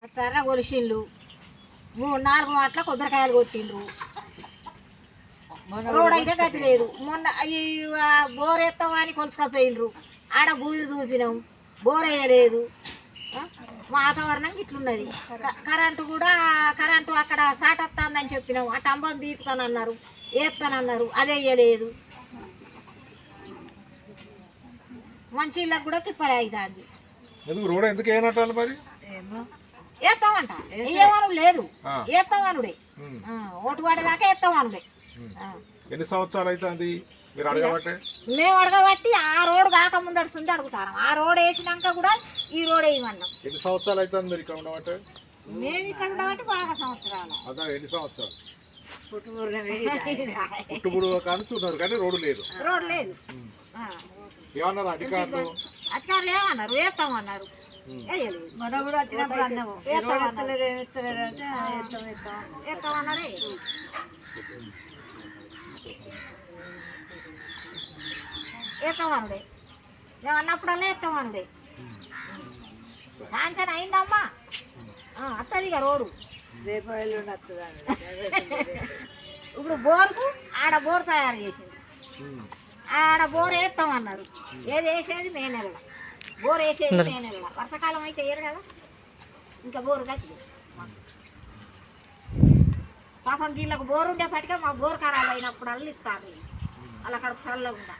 సరే కొలిసిండ్రు 3-4 మాటల కొబ్బరికాయలు కొట్టిండ్రు. రోడ్ అయితే గతి లేదు. మొన్న ఈ బోర్ ఎత్తామని కొలుసుకపోయిండ్రు. ఆడ భూమి చూపినాం, బోర్ వేయలేదు. వాతావరణం ఇట్లున్నది. కరెంటు అక్కడ సాట్ వస్తుందని చెప్పినాం. ఆ టంబం బీకుతానన్నారు, వేస్తానన్నారు, అదే వేయలేదు. మంచి ఇళ్ళకు కూడా తిప్పలే అవుతుంది. రోడ్ ఎందుకు వేయనట్టు మరి వేస్తామంట, వేయమను లేదు, వేస్తామనుడే. ఓటు పడేదాకా వేస్తామనుడే. ఎన్ని సంవత్సరాలు అవుతుంది మీరు అడగబట్టే? మేము అడగబట్టి ఆ రోడ్ కాక ముందడుస్తుంది అడుగుతాను. ఆ రోడ్ వేసినాక కూడా ఈ రోడ్ వేయమన్నాం. ఎన్ని సంవత్సరాలు అవుతుంది మీరు ఇక్కడ ఉండబట్టే? మేము ఇక్కడ ఉండబట్టి బాగా సంవత్సరాలు. అదా ఎన్ని సంవత్సరాలు? పుట్టుబుడు కానీ చూన్నారు కానీ రోడ్డు లేదు. రోడ్ లేదు. ఏమన్నారు అధికారులు? అధికారులు ఏమన్నారు? వేస్తామన్నారు. మన కూడా వచ్చినప్పుడు అన్నాము వేస్తామన్నారే. వేస్తామనుడే. మేము అన్నప్పుడల్లా వేస్తామనుడే. సాయంత్రం అయిందమ్మా, వస్తుంది ఇక రోడ్డు. రేపు ఎల్లుండి వస్తుందండి. ఇప్పుడు బోర్కు ఆడ బోర్ తయారు చేసింది. ఆడ బోర్ వేస్తామన్నారు. ఏది వేసేది మే నెలలో, బోర్ వేసేది మే నెలలో. వర్షాకాలం అయితే వేయరు కదా, ఇంకా బోరు గతి. పాపం వీళ్ళకు బోరు ఉండేపటికే మా బోర్ ఖరాబ్ అయినప్పుడు అల్లు ఇస్తారు. అలా కడుపు చల్లగా ఉందా.